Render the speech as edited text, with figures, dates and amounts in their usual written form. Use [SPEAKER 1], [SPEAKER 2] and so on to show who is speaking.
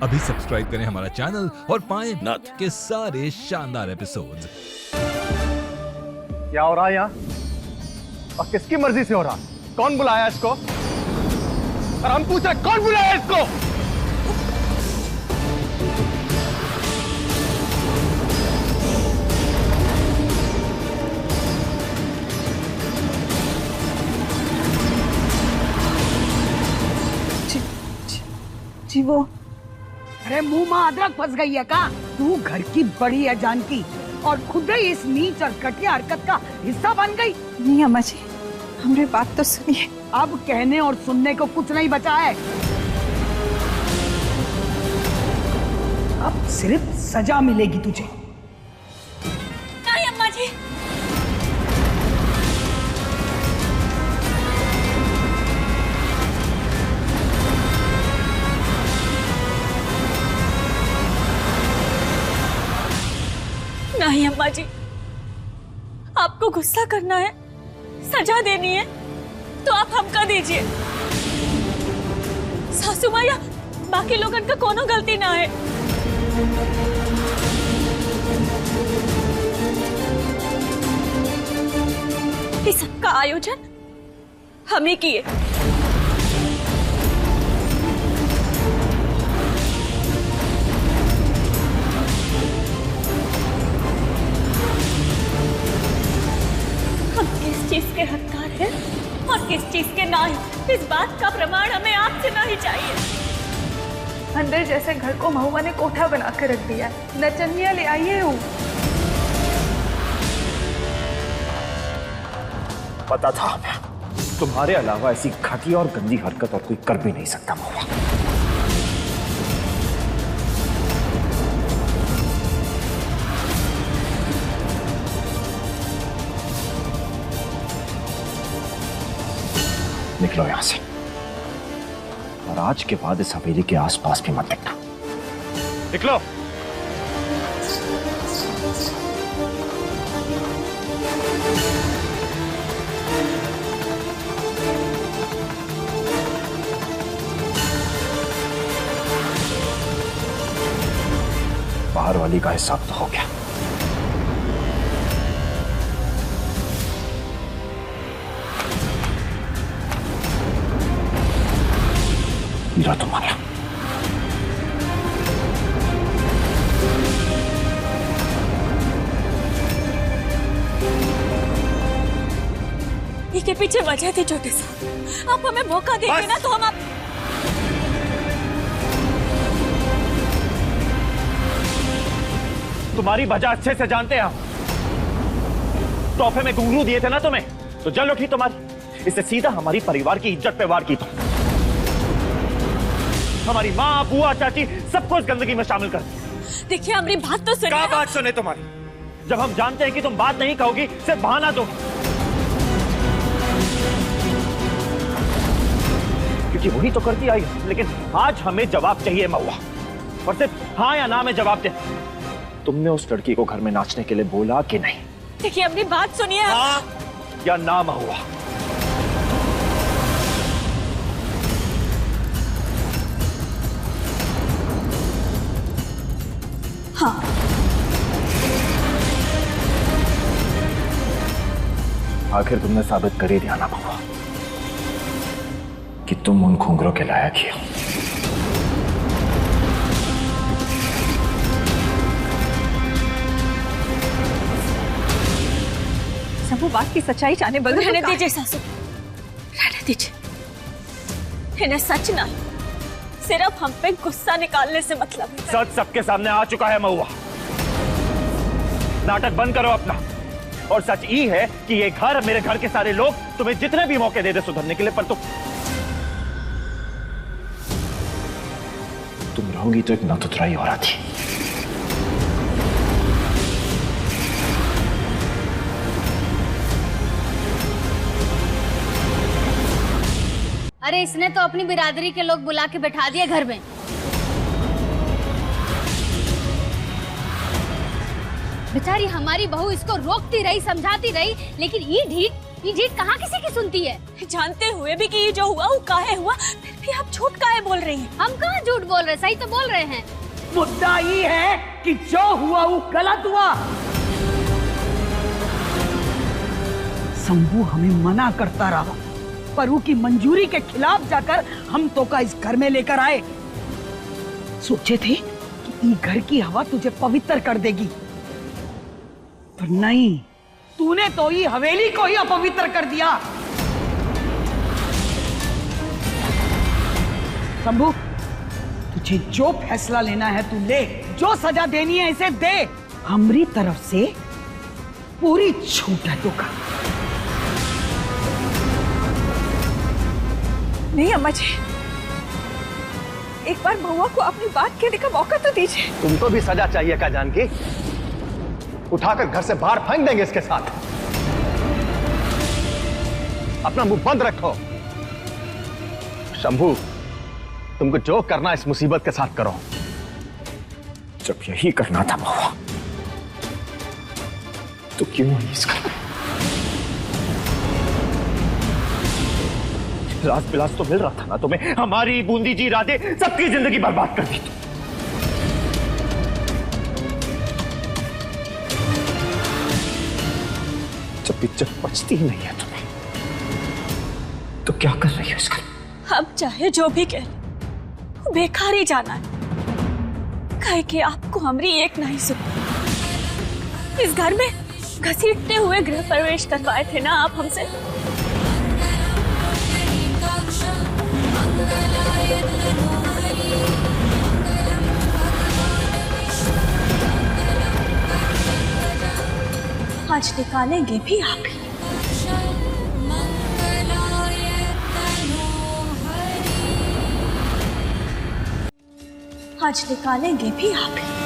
[SPEAKER 1] अभी सब्सक्राइब करें हमारा चैनल और पाएं नथ के सारे शानदार एपिसोड्स।
[SPEAKER 2] क्या हो रहा है यहाँ और किसकी मर्जी से हो रहा? कौन बुलाया इसको? और हम पूछ रहे कौन बुलाया इसको?
[SPEAKER 3] जी वो
[SPEAKER 4] अरे मुंह में अदरक फंस गई है का? तू घर की बड़ी है जानकी और खुद ही इस नीच और घटिया हरकत का हिस्सा बन गई।
[SPEAKER 3] नहीं अम्मा जी, हमारी बात तो सुनिए।
[SPEAKER 4] अब कहने और सुनने को कुछ नहीं बचा है। अब सिर्फ सजा मिलेगी तुझे।
[SPEAKER 3] नहीं अम्मा जी, नहीं अम्मा जी, आपको गुस्सा करना है, सजा देनी है तो आप हमका दीजिए। सासू माँ या बाकी लोगों का कोनो गलती ना है। इस सबका आयोजन हमें किए। किस चीज के हकदार है और किस चीज के ना है, इस बात का प्रमाण हमें आपसे नहीं चाहिए।
[SPEAKER 5] अंदर जैसे घर को महुआ ने कोठा बना कर रख दिया। नचनिया ले आइए हूँ।
[SPEAKER 2] पता था हमें तुम्हारे अलावा ऐसी घटिया और गंदी हरकत और कोई कर भी नहीं सकता महुआ। निकलो यहां से और आज के बाद इस हवेली के आसपास भी मत दिखना। निकलो। बाहर वाली का हिसाब तो हो गया। हीरा तुम्हारा।
[SPEAKER 3] इसके पीछे वजह थी छोटे साहब, आप हमें मौका देंगे ना तो हम आप।
[SPEAKER 2] तुम्हारी वजह अच्छे से जानते हैं हम। तोहफे में घुंघरू दिए थे ना तुम्हें, तो जल उठी तुम्हारी। इससे सीधा हमारी परिवार की इज्जत पे वार की तुम। हमारी माँ, बुआ, चाची सबको इस गंदगी में शामिल कर दिया।
[SPEAKER 3] देखिए हमारी बात तो सुनिए।
[SPEAKER 2] क्या बात सुने तुम्हारी? जब हम जानते हैं कि तुम बात नहीं कहोगी, सिर्फ बहाना दो। क्योंकि वही तो करती आई, लेकिन आज हमें जवाब चाहिए महुआ, और सिर्फ हाँ या ना में जवाब दे। तुमने उस लड़की को घर में नाचने के लिए बोला कि नहीं?
[SPEAKER 3] देखिए अपनी बात सुनिए।
[SPEAKER 2] हाँ या ना महुआ?
[SPEAKER 3] हाँ।
[SPEAKER 2] आखिर तुमने साबित कर ही दिया ना महुआ कि तुम उन घुंघरों के लायक ही हो।
[SPEAKER 3] सब वो बात की सच्चाई जाने बगैर रहने दीजिए सासू, रहने दीजिए। इन्हें सच ना सिर्फ हम पे गुस्सा निकालने से मतलब है।
[SPEAKER 2] सच सबके सामने आ चुका है महुआ। नाटक बंद करो अपना। और सच ये है कि ये घर, मेरे घर के सारे लोग तुम्हें जितने भी मौके दे दे सुधरने के लिए, पर तुम रहोगी तो एक नतुतराई हो रहा थी।
[SPEAKER 6] अरे इसने तो अपनी बिरादरी के लोग बुला के बैठा दिए घर में। बेचारी हमारी बहू इसको रोकती रही, समझाती रही, लेकिन ये ढीठ ये जीत कहाँ किसी की सुनती है?
[SPEAKER 3] जानते हुए भी कि ये जो हुआ वो काहे हुआ, फिर भी आप झूठ काहे बोल रही हैं?
[SPEAKER 6] हम कहाँ झूठ बोल रहे, सही तो बोल रहे हैं।
[SPEAKER 4] मुद्दा ये है कि जो हुआ वो गलत हुआ। शंभू हमें मना करता रहा, पर उसकी मंजूरी के खिलाफ जाकर हम तो का इस घर में लेकर आए। सोचे थे कि ये घर की हवा तुझे पवित्र कर देगी, पर नहीं, तूने तो ये हवेली को ही अपवित्र कर दिया। शंभू, तुझे जो फैसला लेना है तू ले, जो सजा देनी है इसे दे। हमारी तरफ से पूरी छूट है तुका।
[SPEAKER 3] नहीं अम्मा जी, एक बार महुआ को अपनी बात कहने का मौका तो दीजिए।
[SPEAKER 2] तुमको भी सजा चाहिए क्या जानकी? उठाकर घर से बाहर फेंक देंगे इसके साथ। अपना मुंह बंद रखो। शंभू, तुमको जो करना इस मुसीबत के साथ करो। जब यही करना था महुआ, तो क्यों नहीं इस घर में? राज बिलास तो मिल रहा था ना तुम्हें, हमारी बूंदी जी राधे सबकी जिंदगी बर्बाद कर दी तुम। जब इज्जत बचती ही नहीं है तुम्हें, तो क्या कर रही हो इसका?
[SPEAKER 3] अब चाहे जो भी कह, वो बेकार ही जाना है। कहे कि आपको हमारी एक नहीं सुनती। इस घर में घसीटते हुए गृह प्रवेश करवाए थे ना आप हमसे। आज निकालेंगे भी आप ही। आज निकालेंगे भी आप ही।